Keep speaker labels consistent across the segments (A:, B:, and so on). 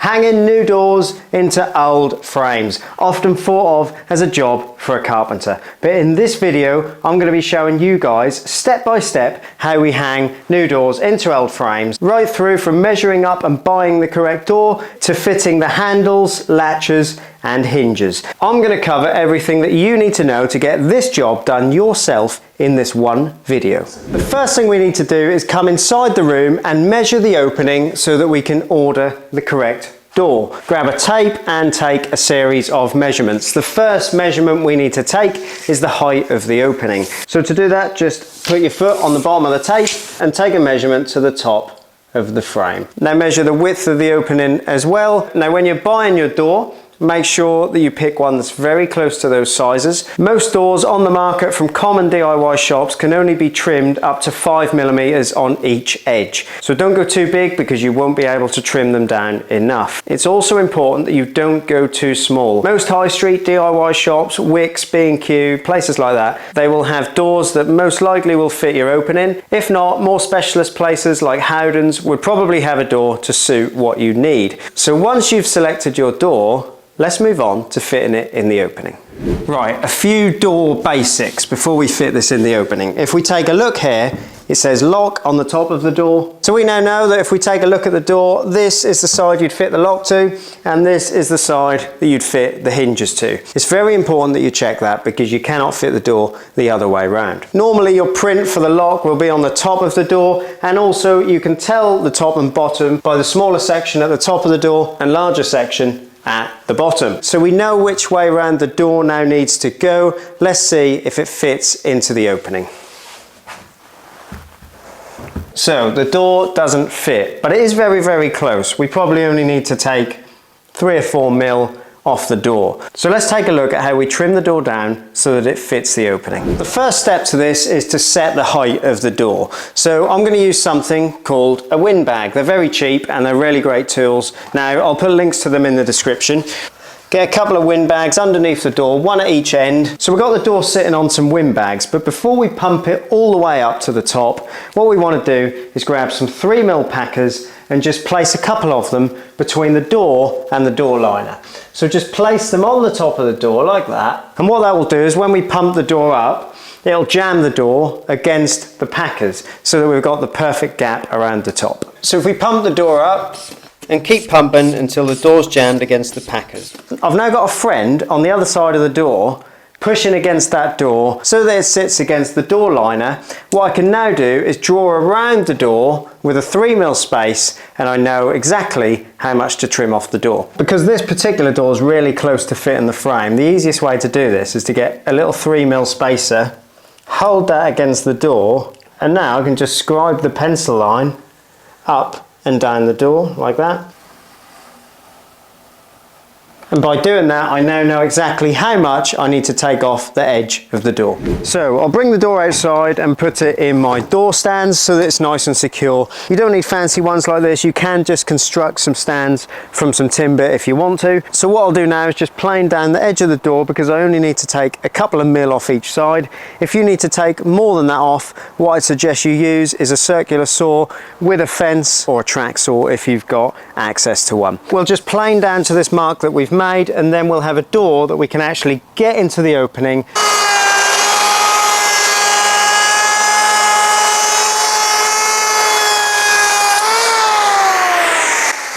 A: hanging new doors into old frames, often thought of as a job for a carpenter. But in this video, I'm going to be showing you guys step by step how we hang new doors into old frames, right through from measuring up and buying the correct door to fitting the handles, latches and hinges. I'm going to cover everything that you need to know to get this job done yourself in this one video. The first thing we need to do is come inside the room and measure the opening so that we can order the correct door. Grab a tape and take a series of measurements. The first measurement we need to take is the height of the opening. So to do that, just put your foot on the bottom of the tape and take a measurement to the top of the frame. Now measure the width of the opening as well. Now when you're buying your door, make sure that you pick one that's very close to those sizes. Most doors on the market from common DIY shops can only be trimmed up to 5mm on each edge. So don't go too big because you won't be able to trim them down enough. It's also important that you don't go too small. Most high street DIY shops, Wickes, B&Q, places like that, they will have doors that most likely will fit your opening. If not, more specialist places like Howdens would probably have a door to suit what you need. So once you've selected your door, let's move on to fitting it in the opening. Right, a few door basics before we fit this in the opening. If we take a look here, it says lock on the top of the door. So we now know that if we take a look at the door, this is the side you'd fit the lock to, and this is the side that you'd fit the hinges to. It's very important that you check that because you cannot fit the door the other way around. Normally your print for the lock will be on the top of the door, and also you can tell the top and bottom by the smaller section at the top of the door and larger section at the bottom. So we know which way around the door now needs to go. Let's see if it fits into the opening. So the door doesn't fit, but it is very, very close. We probably only need to take 3 or 4mm off the door. So let's take a look at how we trim the door down so that it fits the opening. The first step to this is to set the height of the door. So I'm going to use something called a windbag. They're very cheap and they're really great tools. Now I'll put links to them in the description. Get a couple of windbags underneath the door, one at each end. So we've got the door sitting on some windbags, but before we pump it all the way up to the top, what we want to do is grab some 3mm packers and just place a couple of them between the door and the door liner. So just place them on the top of the door like that. And what that will do is when we pump the door up, it'll jam the door against the packers so that we've got the perfect gap around the top. So if we pump the door up, and keep pumping until the door's jammed against the packers. I've now got a friend on the other side of the door pushing against that door so that it sits against the door liner. What I can now do is draw around the door with a 3mm space, and I know exactly how much to trim off the door. Because this particular door is really close to fitting the frame, the easiest way to do this is to get a little 3mm spacer, hold that against the door, and now I can just scribe the pencil line up and down the door like that. And by doing that, I now know exactly how much I need to take off the edge of the door. So I'll bring the door outside and put it in my door stands so that it's nice and secure. You don't need fancy ones like this. You can just construct some stands from some timber if you want to. So what I'll do now is just plane down the edge of the door because I only need to take a couple of mil off each side. If you need to take more than that off, what I'd suggest you use is a circular saw with a fence or a track saw if you've got access to one. We'll just plane down to this mark that we've made, and then we'll have a door that we can actually get into the opening.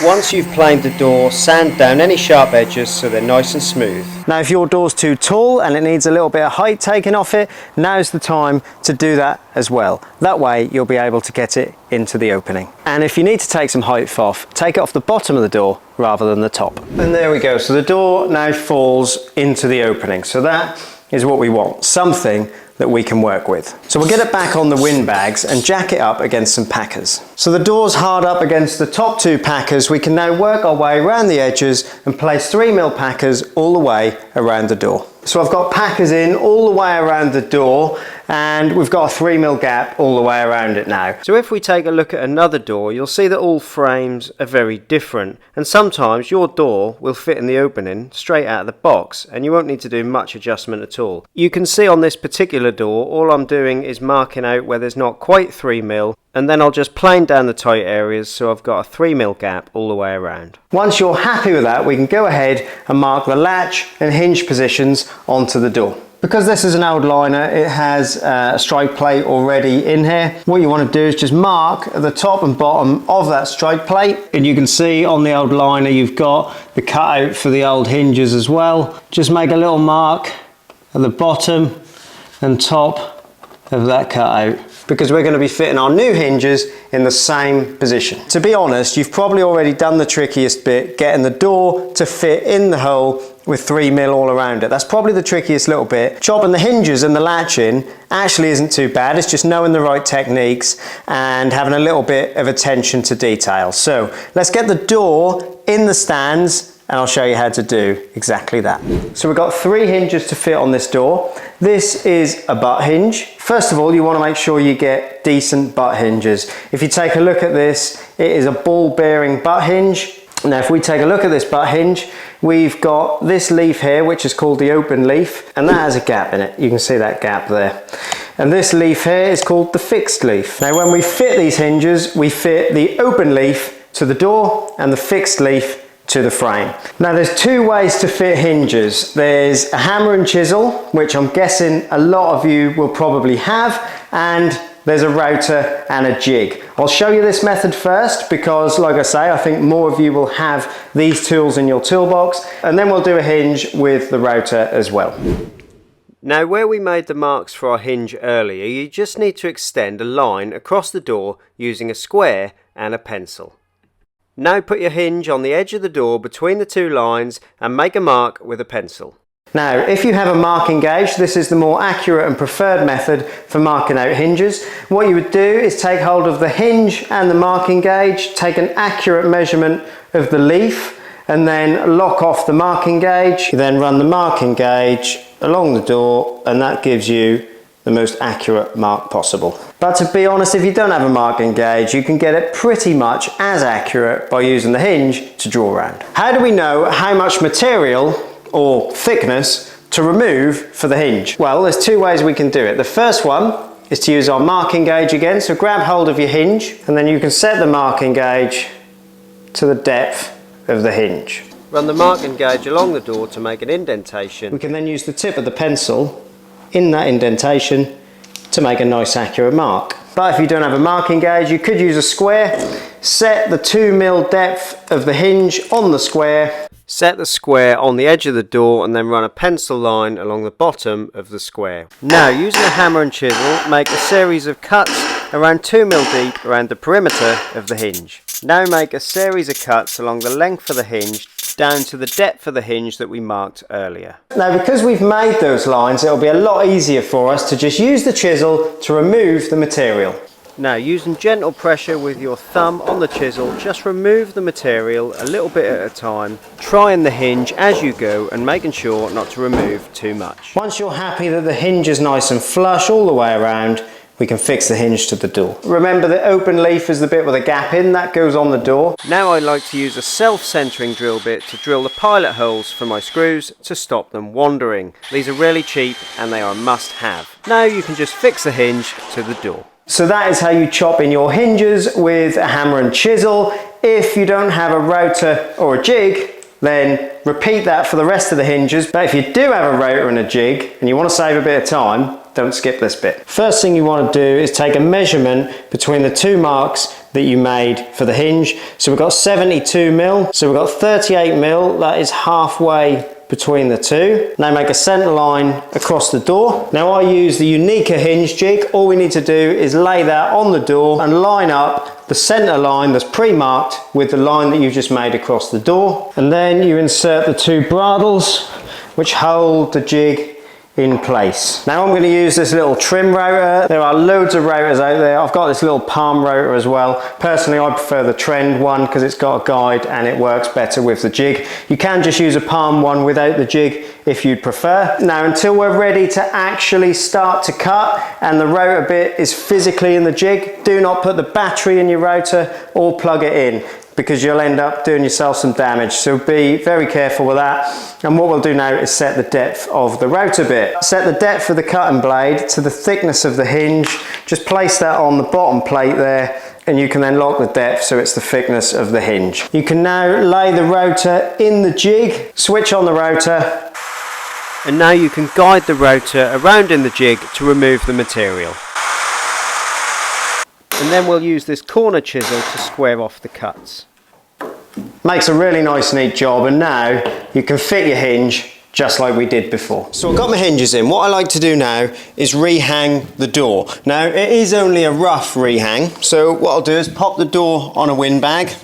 A: Once you've planed the door, sand down any sharp edges so they're nice and smooth. Now if your door's too tall and it needs a little bit of height taken off it, now's the time to do that as well. That way you'll be able to get it into the opening. And if you need to take some height off, take it off the bottom of the door rather than the top. And there we go, so the door now falls into the opening. So that is what we want, something that we can work with. So we'll get it back on the windbags and jack it up against some packers. So the door's hard up against the top 2 packers. We can now work our way around the edges and place 3mm packers all the way around the door. So I've got packers in all the way around the door, and we've got a 3mm gap all the way around it now. So if we take a look at another door, you'll see that all frames are very different, and sometimes your door will fit in the opening straight out of the box and you won't need to do much adjustment at all. You can see on this particular door, all I'm doing is marking out where there's not quite 3mm, and then I'll just plane down the tight areas so I've got a 3mm gap all the way around. Once you're happy with that, we can go ahead and mark the latch and hinge positions onto the door. Because this is an old liner, it has a strike plate already in here. What you want to do is just mark at the top and bottom of that strike plate, and you can see on the old liner you've got the cutout for the old hinges as well. Just make a little mark at the bottom and top of that cutout, because we're going to be fitting our new hinges in the same position. To be honest, you've probably already done the trickiest bit, getting the door to fit in the hole with 3mm all around it. That's probably the trickiest little bit. Chopping the hinges and the latch in actually isn't too bad. It's just knowing the right techniques and having a little bit of attention to detail. So let's get the door in the stands and I'll show you how to do exactly that. So we've got 3 hinges to fit on this door. This is a butt hinge. First of all, you want to make sure you get decent butt hinges. If you take a look at this, it is a ball bearing butt hinge. Now if we take a look at this butt hinge, we've got this leaf here, which is called the open leaf, and that has a gap in it. You can see that gap there. And this leaf here is called the fixed leaf. Now when we fit these hinges, we fit the open leaf to the door and the fixed leaf to the frame. Now there's 2 ways to fit hinges. There's a hammer and chisel, which I'm guessing a lot of you will probably have, and there's a router and a jig. I'll show you this method first because, like I say, I think more of you will have these tools in your toolbox, and then we'll do a hinge with the router as well. Now where we made the marks for our hinge earlier, you just need to extend a line across the door using a square and a pencil. Now put your hinge on the edge of the door between the 2 lines and make a mark with a pencil. Now, if you have a marking gauge, this is the more accurate and preferred method for marking out hinges. What you would do is take hold of the hinge and the marking gauge, take an accurate measurement of the leaf, and then lock off the marking gauge. You then run the marking gauge along the door, and that gives you the most accurate mark possible. But to be honest, if you don't have a marking gauge, you can get it pretty much as accurate by using the hinge to draw around. How do we know how much material or thickness to remove for the hinge? Well, there's 2 ways we can do it. The first one is to use our marking gauge again. So grab hold of your hinge and then you can set the marking gauge to the depth of the hinge. Run the marking gauge along the door to make an indentation. We can then use the tip of the pencil in that indentation to make a nice accurate mark. But if you don't have a marking gauge, you could use a square. Set the 2mm depth of the hinge on the square. Set the square on the edge of the door and then run a pencil line along the bottom of the square. Now, using a hammer and chisel, make a series of cuts around 2mm deep around the perimeter of the hinge. Now make a series of cuts along the length of the hinge down to the depth of the hinge that we marked earlier. Now because we've made those lines, it'll be a lot easier for us to just use the chisel to remove the material. Now using gentle pressure with your thumb on the chisel, just remove the material a little bit at a time, trying the hinge as you go and making sure not to remove too much. Once you're happy that the hinge is nice and flush all the way around, we can fix the hinge to the door. Remember, the open leaf is the bit with a gap in, that goes on the door. Now I like to use a self-centering drill bit to drill the pilot holes for my screws to stop them wandering. These are really cheap and they are a must-have. Now you can just fix the hinge to the door. So that is how you chop in your hinges with a hammer and chisel. If you don't have a router or a jig, then repeat that for the rest of the hinges. But if you do have a router and a jig and you want to save a bit of time, don't skip this bit. First thing you want to do is take a measurement between the 2 marks that you made for the hinge. So we've got 72mm, so we've got 38mm, that is halfway between the 2. Now make a centre line across the door. Now I use the Unica hinge jig. All we need to do is lay that on the door and line up the centre line that's pre-marked with the line that you've just made across the door. And then you insert the 2 bradles which hold the jig in place. Now I'm going to use this little trim router. There are loads of routers out there. I've got this little palm router as well. Personally, I prefer the Trend one because it's got a guide and it works better with the jig. You can just use a palm one without the jig if you'd prefer. Now, until we're ready to actually start to cut and the router bit is physically in the jig, do not put the battery in your router or plug it in, because you'll end up doing yourself some damage. So be very careful with that. And what we'll do now is set the depth of the router bit. Set the depth of the cutting blade to the thickness of the hinge. Just place that on the bottom plate there, and you can then lock the depth so it's the thickness of the hinge. You can now lay the router in the jig, switch on the router, and now you can guide the router around in the jig to remove the material. And then we'll use this corner chisel to square off the cuts. Makes a really nice neat job, and now you can fit your hinge just like we did before. So I've got my hinges in. What I like to do now is rehang the door. Now it is only a rough rehang, so what I'll do is pop the door on a windbag.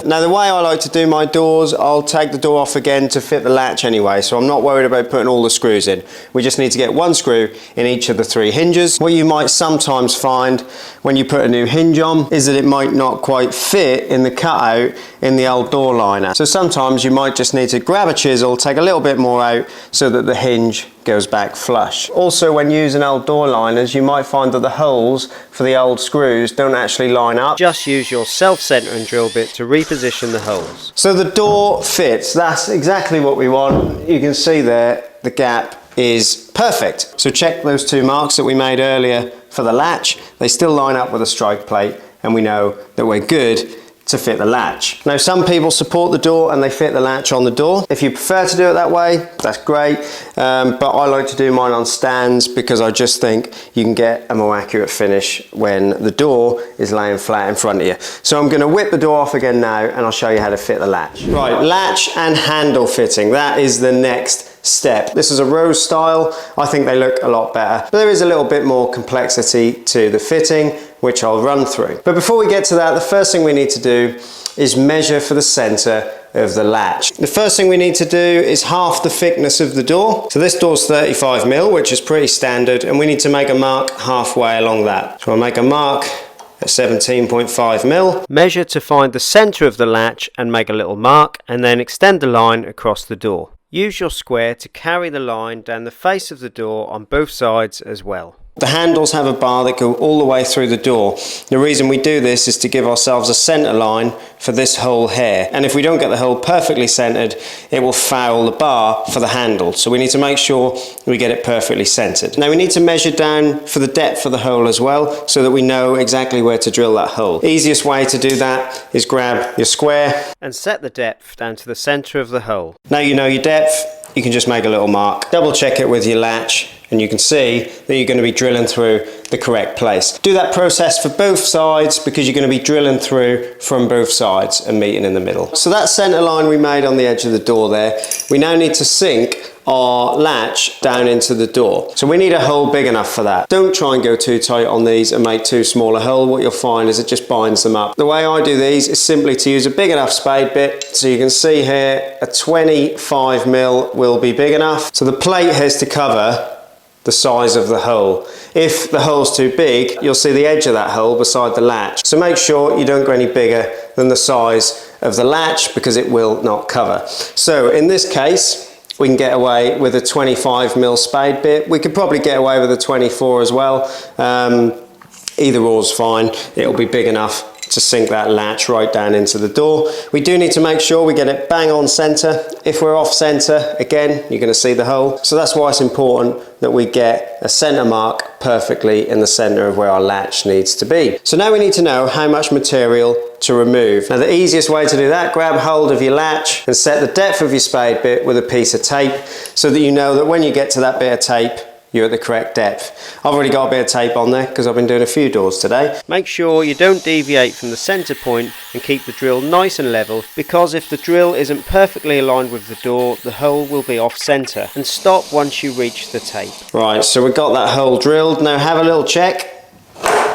A: Now the way I like to do my doors, I'll take the door off again to fit the latch anyway, so I'm not worried about putting all the screws in. We just need to get one screw in each of the three hinges. What you might sometimes find when you put a new hinge on is that it might not quite fit in the cutout in the old door liner. So sometimes you might just need to grab a chisel, take a little bit more out so that the hinge goes back flush. Also, when using old door liners, you might find that the holes for the old screws don't actually line up. Just use your self-centering drill bit to reposition the holes. So the door fits. That's exactly what we want. You can see there the gap is perfect. So check those two marks that we made earlier for the latch. They still line up with the strike plate, and we know that we're good to fit the latch. Now some people support the door and they fit the latch on the door. If you prefer to do it that way, that's great, but I like to do mine on stands because I just think you can get a more accurate finish when the door is laying flat in front of you. So I'm going to whip the door off again now and I'll show you how to fit the latch. Right, latch and handle fitting, that is the next step. This is a rose style. I think they look a lot better, but there is a little bit more complexity to the fitting, which I'll run through. But before we get to that, the first thing we need to do is measure for the center of the latch. The first thing we need to do is half the thickness of the door. So this door's 35mm, which is pretty standard, and we need to make a mark halfway along that. So I'll make a mark at 17.5mm. Measure to find the center of the latch and make a little mark, and then extend the line across the door. Use your square to carry the line down the face of the door on both sides as well. The handles have a bar that go all the way through the door. The reason we do this is to give ourselves a center line for this hole here. And if we don't get the hole perfectly centered, it will foul the bar for the handle. So we need to make sure we get it perfectly centered. Now we need to measure down for the depth of the hole as well, so that we know exactly where to drill that hole. The easiest way to do that is grab your square and set the depth down to the center of the hole. Now you know your depth, you can just make a little mark. Double check it with your latch, and you can see that you're going to be drilling through the correct place. Do that process for both sides because you're going to be drilling through from both sides and meeting in the middle. So that center line we made on the edge of the door there, we now need to sink our latch down into the door. So we need a hole big enough for that. Don't try and go too tight on these and make too small a hole. What you'll find is it just binds them up. The way I do these is simply to use a big enough spade bit. So you can see here a 25mm will be big enough. So the plate has to cover the size of the hole. If the hole's too big, you'll see the edge of that hole beside the latch. So make sure you don't go any bigger than the size of the latch because it will not cover. So in this case, we can get away with a 25mm spade bit. We could probably get away with a 24 as well. Either or's fine. It'll be big enough to sink that latch right down into the door. We do need to make sure we get it bang on center. If we're off center, again, you're going to see the hole. So that's why it's important that we get a center mark perfectly in the center of where our latch needs to be. So now we need to know how much material to remove. Now the easiest way to do that, grab hold of your latch and set the depth of your spade bit with a piece of tape so that you know that when you get to that bit of tape, you're at the correct depth. I've already got a bit of tape on there because I've been doing a few doors today. Make sure you don't deviate from the center point and keep the drill nice and level, because if the drill isn't perfectly aligned with the door, the hole will be off center. And stop once you reach the tape. Right, so we've got that hole drilled. Now have a little check.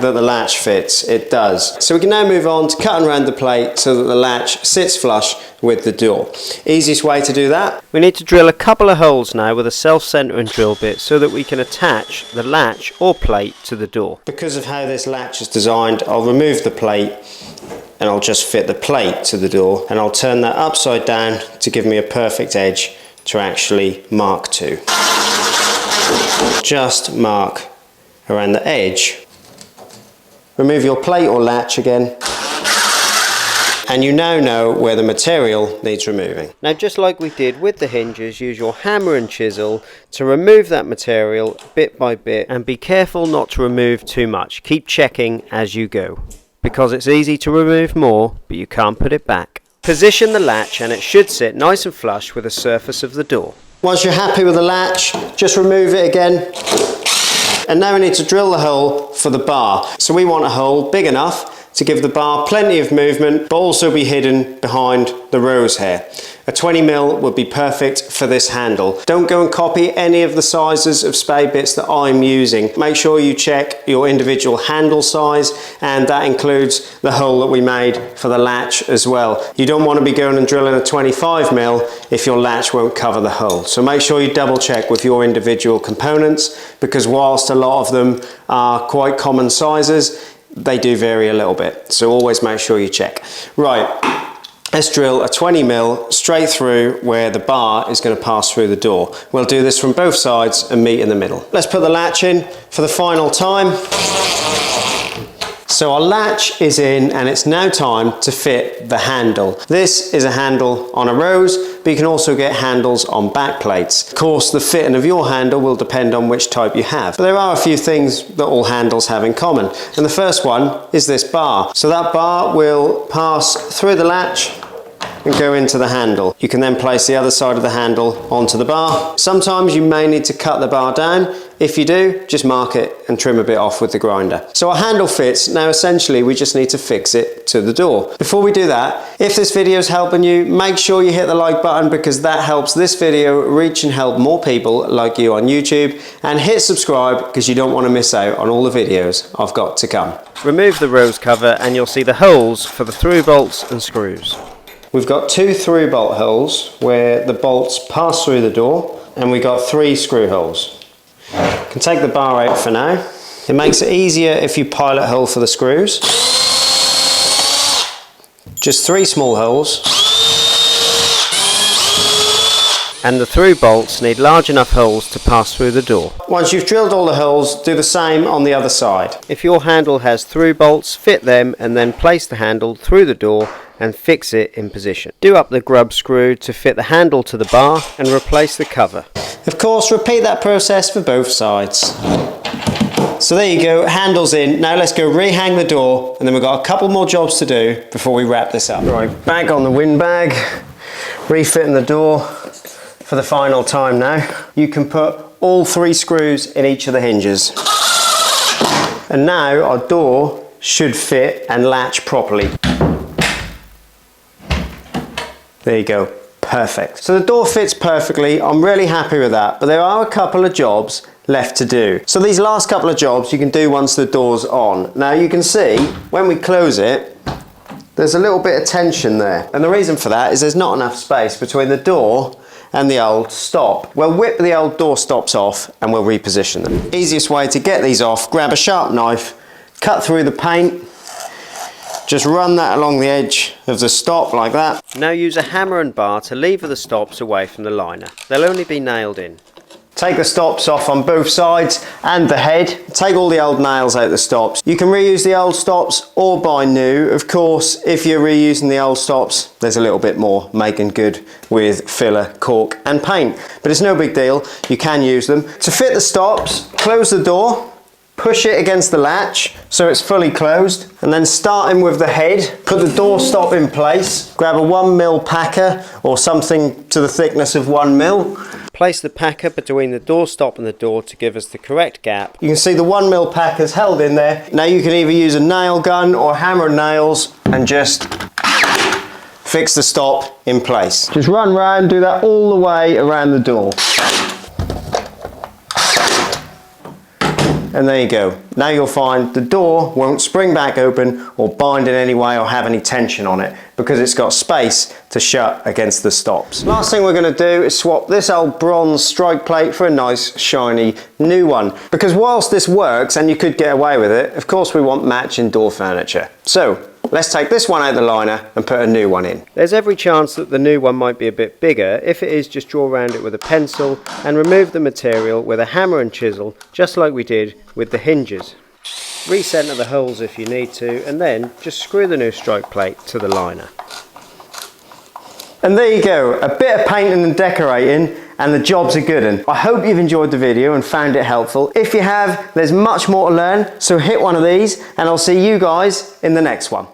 A: that the latch fits. It does. So we can now move on to cutting around the plate so that the latch sits flush with the door. Easiest way to do that. We need to drill a couple of holes now with a self-centering drill bit so that we can attach the latch or plate to the door. Because of how this latch is designed, I'll remove the plate and I'll just fit the plate to the door, and I'll turn that upside down to give me a perfect edge to actually mark to. Just mark around the edge. Remove your plate or latch again, and you now know where the material needs removing. Now, just like we did with the hinges, use your hammer and chisel to remove that material bit by bit, and be careful not to remove too much. Keep checking as you go, because it's easy to remove more, but you can't put it back. Position the latch and it should sit nice and flush with the surface of the door. Once you're happy with the latch, just remove it again. And now we need to drill the hole for the bar. So we want a hole big enough to give the bar plenty of movement, but also be hidden behind the rose hair. A 20mm would be perfect for this handle. Don't go and copy any of the sizes of spade bits that I'm using. Make sure you check your individual handle size, and that includes the hole that we made for the latch as well. You don't want to be going and drilling a 25mm if your latch won't cover the hole. So make sure you double check with your individual components, because whilst a lot of them are quite common sizes, they do vary a little bit. So always make sure you check. Right. Let's drill a 20mm straight through where the bar is going to pass through the door. We'll do this from both sides and meet in the middle. Let's put the latch in for the final time. So our latch is in, and it's now time to fit the handle. This is a handle on a rose, but you can also get handles on back plates. Of course, the fitting of your handle will depend on which type you have. But there are a few things that all handles have in common. And the first one is this bar. So that bar will pass through the latch and go into the handle. You can then place the other side of the handle onto the bar. Sometimes you may need to cut the bar down. If you do, just mark it and trim a bit off with the grinder. So our handle fits. Now essentially we just need to fix it to the door. Before we do that, if this video is helping you, make sure you hit the like button, because that helps this video reach and help more people like you on YouTube. And hit subscribe, because you don't want to miss out on all the videos I've got to come. Remove the rose cover and you'll see the holes for the through bolts and screws. We've got 2 through bolt holes where the bolts pass through the door, and we've got 3 screw holes. Can take the bar out for now. It makes it easier if you pilot hole for the screws. Just 3 small holes. And the through bolts need large enough holes to pass through the door. Once you've drilled all the holes, do the same on the other side. If your handle has through bolts, fit them and then place the handle through the door and fix it in position. Do up the grub screw to fit the handle to the bar and replace the cover. Of course, repeat that process for both sides. So there you go, handle's in. Now let's go rehang the door, and then we've got a couple more jobs to do before we wrap this up. Right, back on the windbag, refitting the door for the final time now. You can put all 3 screws in each of the hinges. And now our door should fit and latch properly. There you go, perfect. So the door fits perfectly. I'm really happy with that, but there are a couple of jobs left to do. So these last couple of jobs you can do once the door's on. Now you can see when we close it, there's a little bit of tension there. And the reason for that is there's not enough space between the door and the old stop. We'll whip the old door stops off and we'll reposition them. Easiest way to get these off, grab a sharp knife, cut through the paint, just run that along the edge of the stop like that. Now use a hammer and bar to lever the stops away from the liner. They'll only be nailed in. Take the stops off on both sides and the head. Take all the old nails out the stops. You can reuse the old stops or buy new. Of course, if you're reusing the old stops, there's a little bit more making good with filler, cork and paint. But it's no big deal, you can use them. To fit the stops, close the door, push it against the latch so it's fully closed, and then starting with the head, put the door stop in place, grab a 1mm packer or something to the thickness of 1mm. Place the packer between the door stop and the door to give us the correct gap. You can see the 1mm packer's held in there. Now you can either use a nail gun or hammer nails and just fix the stop in place. Just run round, do that all the way around the door. And there you go. Now you'll find the door won't spring back open or bind in any way or have any tension on it because it's got space to shut against the stops. Last thing we're going to do is swap this old bronze strike plate for a nice shiny new one. Because whilst this works and you could get away with it, of course we want matching door furniture. So let's take this one out of the liner and put a new one in. There's every chance that the new one might be a bit bigger. If it is, just draw around it with a pencil and remove the material with a hammer and chisel, just like we did with the hinges. Recenter the holes if you need to, and then just screw the new strike plate to the liner. And there you go, a bit of painting and decorating and the job's a good one. I hope you've enjoyed the video and found it helpful. If you have, there's much more to learn, so hit one of these and I'll see you guys in the next one.